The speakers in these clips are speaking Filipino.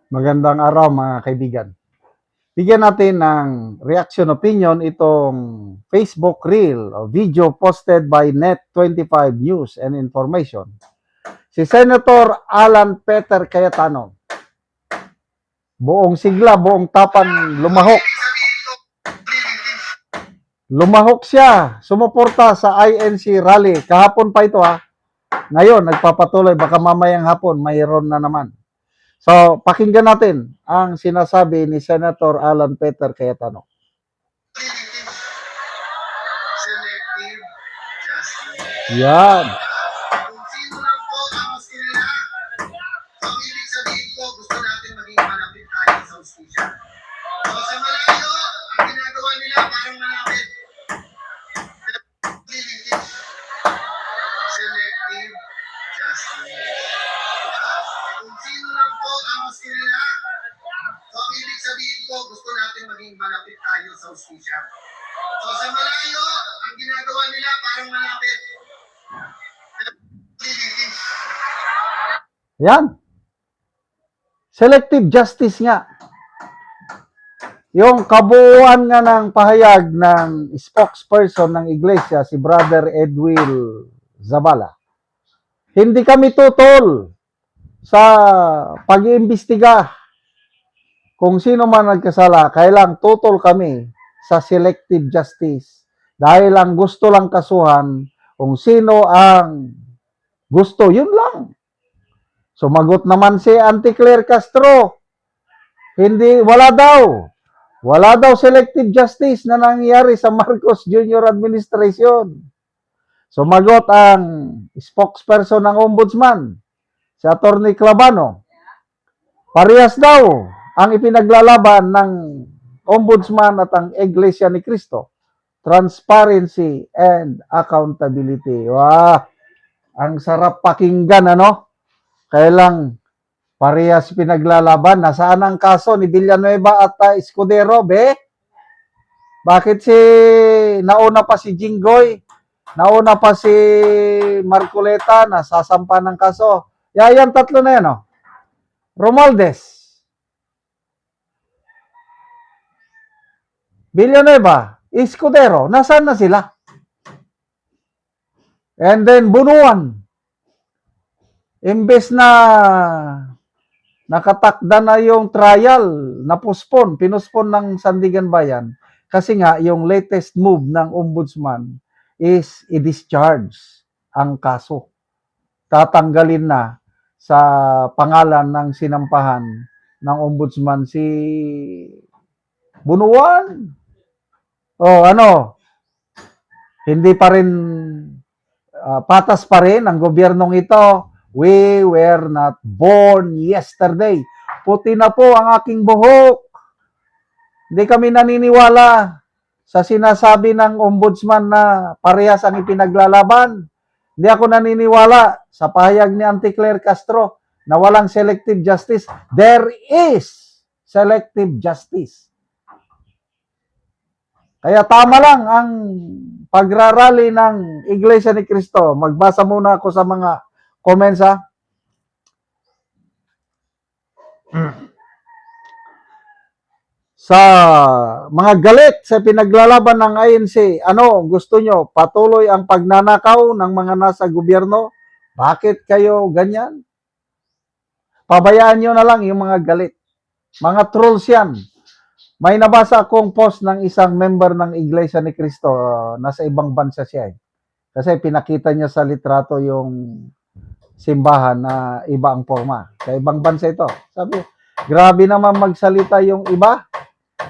Magandang araw mga kaibigan. Bigyan natin ng reaction opinion itong Facebook Reel o video posted by Net25 News and Information. Si Senator Alan Peter Cayetano. Buong sigla, buong tapang lumahok. Lumahok siya, sumuporta sa INC rally. Kahapon pa ito ha. Ngayon, nagpapatuloy, baka mamayang hapon, mayroon na naman. So, pakinggan natin ang sinasabi ni Senator Alan Peter Cayetano. Selective justice. Yan. Kung sino lang po ang mas kilala, ang ibig sabihin po, gusto natin maging malapit tayo sa hustisya. So sa malayo, ang ginagawa nila parang malapit. Selective justice. Kung sino lang po ang mas kilala, ang ibig sabihin po, gusto natin maging malapit tayo sa hustisya. So sa malayo, ang ginagawa nila parang malapit. Yan. Selective justice nga. Yung kabuuan nga ng pahayag ng spokesperson ng iglesia, si Brother Edwil Zabala. Hindi kami tutol sa pag-iimbestiga kung sino man nagkasala. Kailang tutol kami sa selective justice. Dahil ang gusto lang kasuhan kung sino ang gusto, yun lang. Sumagot naman si Auntie Claire Castro. Wala daw selective justice na nangyayari sa Marcos Jr. administration. Sumagot ang spokesperson ng ombudsman, si Atty. Clavano. Parehas daw ang ipinaglalaban ng ombudsman at ang Iglesia ni Cristo. Transparency and accountability. Wah, ang sarap pakinggan, ano? Kailang parehas pinaglalaban. Nasaan ang kaso ni Villanueva at Escudero, be? Bakit nauna pa si Jinggoy? Nauna pa si Marcoleta, nasasampa ng kaso. Yan tatlo na yan, oh. Romualdez, Villanueva, Escudero, nasaan na sila? And then Bunuan, imbes na nakatakda na yung trial, pinuspon ng Sandigan Bayan, kasi nga yung latest move ng ombudsman is i-discharge ang kaso. Tatanggalin na sa pangalan ng sinampahan ng ombudsman si Bunuan. Hindi pa rin patas pa rin ang gobyernong ito. We were not born yesterday. Puti na po ang aking buhok. Hindi kami naniniwala sa sinasabi ng ombudsman na parehas ang ipinaglalaban. Hindi ako naniniwala sa pahayag ni Auntie Claire Castro na walang selective justice. There is selective justice. Kaya tama lang ang pagrarally ng Iglesia ni Cristo. Magbasa muna ako sa mga comments, ha. Sa mga galit sa pinaglalaban ng INC, ano gusto nyo? Patuloy ang pagnanakaw ng mga nasa gobyerno? Bakit kayo ganyan? Pabayaan nyo na lang yung mga galit. Mga trolls yan. May nabasa akong post ng isang member ng Iglesia ni Cristo, nasa ibang bansa siya. Kasi pinakita niya sa litrato yung simbahan na iba ang forma. Sa ibang bansa ito. Sabi, grabe naman magsalita yung iba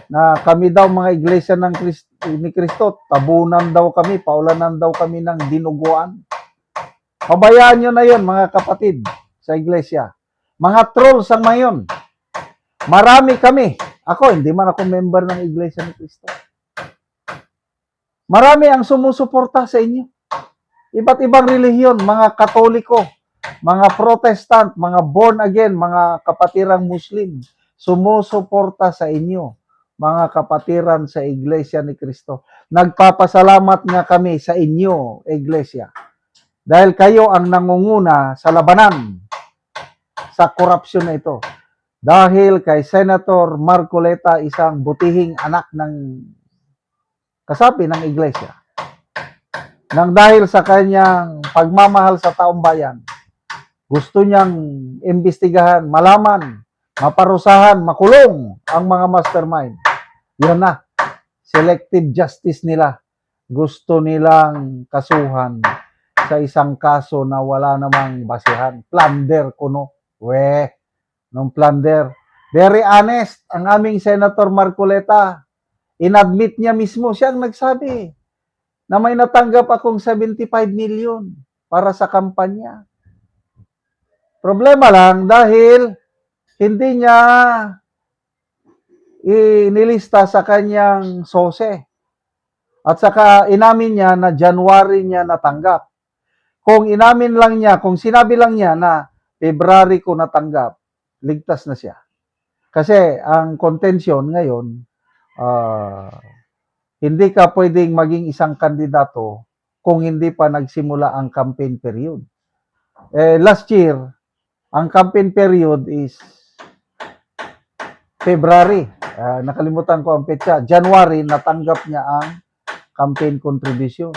na kami daw mga Iglesia ni Cristo, tabunan daw kami, paulanan daw kami ng dinuguan. Pabayaan nyo na yun, mga kapatid sa Iglesia. Mga trolls ang mayon. Marami kami. Ako, hindi man ako member ng Iglesia ni Cristo. Marami ang sumusuporta sa inyo. Iba't ibang relihiyon, mga Katoliko, mga Protestant, mga born again, mga kapatirang Muslim, sumusuporta sa inyo, mga kapatiran sa Iglesia ni Cristo. Nagpapasalamat nga kami sa inyo, Iglesia, dahil kayo ang nangunguna sa labanan sa korupsyon na ito. Dahil kay Senator Marcoleta, isang butihing anak ng kasapi ng iglesia. Nang dahil sa kanyang pagmamahal sa taong bayan, gusto niyang imbestigahan, malaman, maparusahan, makulong ang mga mastermind. Yan na, selective justice nila. Gusto nilang kasuhan sa isang kaso na wala namang basehan. Plunder kuno. Nung plunder. Very honest, ang aming Senator Marcoleta, inadmit niya mismo, siyang nagsabi na may natanggap akong 75 million para sa kampanya. Problema lang dahil hindi niya inilista sa kanyang sose. At saka inamin niya na January niya natanggap. Kung inamin lang niya, kung sinabi lang niya na February ko natanggap, ligtas na siya. Kasi ang contention ngayon, hindi ka pwedeng maging isang kandidato kung hindi pa nagsimula ang campaign period. Last year, ang campaign period is February. Nakalimutan ko ang petsa. January, natanggap niya ang campaign contribution.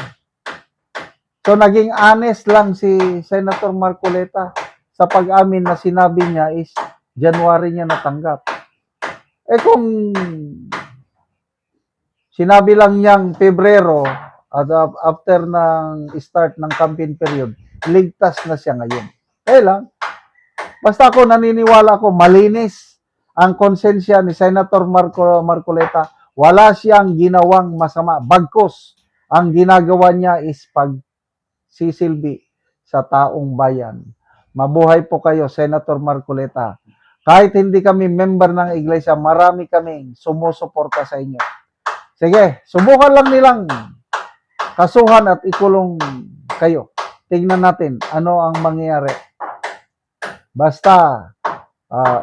So, naging honest lang si Senator Marcoleta sa pag-amin na sinabi niya is January niya natanggap. Kung sinabi lang niyang Pebrero at after ng start ng campaign period, ligtas na siya ngayon. Lang, basta ako naniniwala ko, malinis ang konsensya ni Senator Marcoleta. Wala siyang ginawang masama. Bagkus, ang ginagawa niya is pagsisilbi sa taong bayan. Mabuhay po kayo, Senator Marcoleta. Kahit hindi kami member ng iglesia, marami kaming sumusuporta sa inyo. Sige, subukan lang nilang kasuhan at ikulong kayo. Tingnan natin ano ang mangyayari. Basta,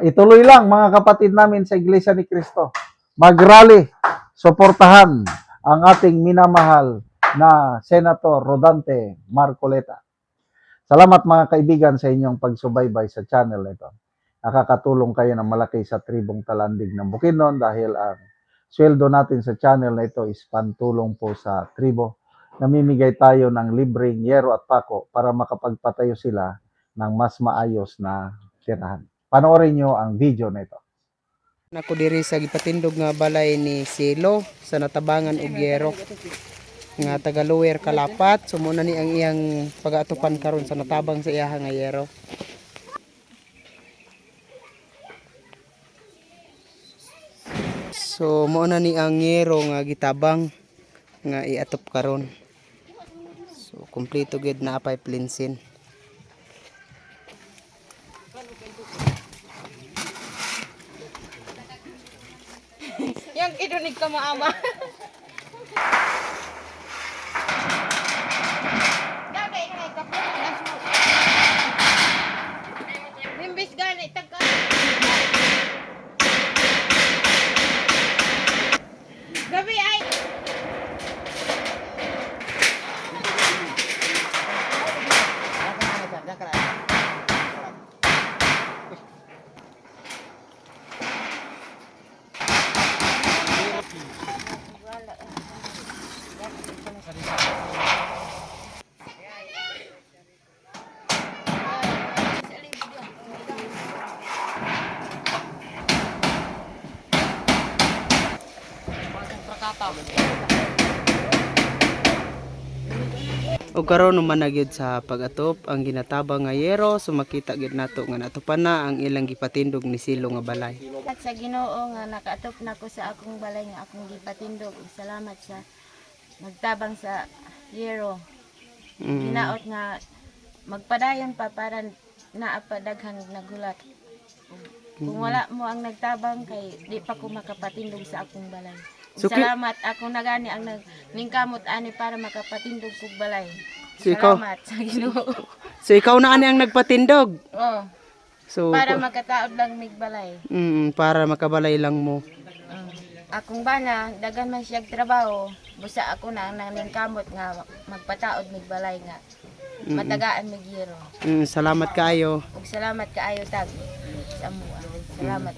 ituloy lang mga kapatid namin sa Iglesia ni Cristo. Mag-rally, suportahan ang ating minamahal na Senator Rodante Marcoleta. Salamat mga kaibigan sa inyong pagsubaybay sa channel nito. Nakakatulong kayo ng malaki sa tribong Talandig ng Bukidnon dahil ang sweldo natin sa channel na ito is pantulong po sa tribo. Namimigay tayo ng libreng yero at pako para makapagpatayo sila ng mas maayos na tirahan. Panoorin nyo ang video na ito. Ako diri sa gipatindog nga balay ni Silo sa Natabangan ug Yero nga taga Lower Kalapat. So muna ni ang iyang pag-atupan karon sa natabang sa iyaha nga Yero. So muna ni ang Yero nga gitabang nga iatop karon. So kompleto gid na apay plinsin. Yang idonig ka maama. Dagay na ka po. Nimbis gani tagka. Gabi ay. O karon naman na gyud sa pag-atop ang ginatabang nga Yero. So makita gyud nato nga natupan na ang ilang gipatindog ni Silo nga balay. At sa Ginoo nga nakaatop na ko sa akong balay nga akong gipatindog. Salamat sa nagtabang sa Yero. Ginaot nga magpadayon pa para naapadaghang nagulat. Kung wala mo ang nagtabang kay di pa ko makapatindog sa akong balay. So, Salamat ako na gani ang ningkamot ani para makapatindog kog balay. So, ikaw? Salamat sa Ginoo. So ikaw na ani ang nagpatindog. Oh, So para makataod lang mig balay. para makabalay lang mo. Akong bana dagan man siya trabaho, busa ako na ang ningkamot nga magpataod mig balay nga. Matagaan mig Yero. Salamat kaayo. Ug salamat kaayo tag sa amuha. Salamat.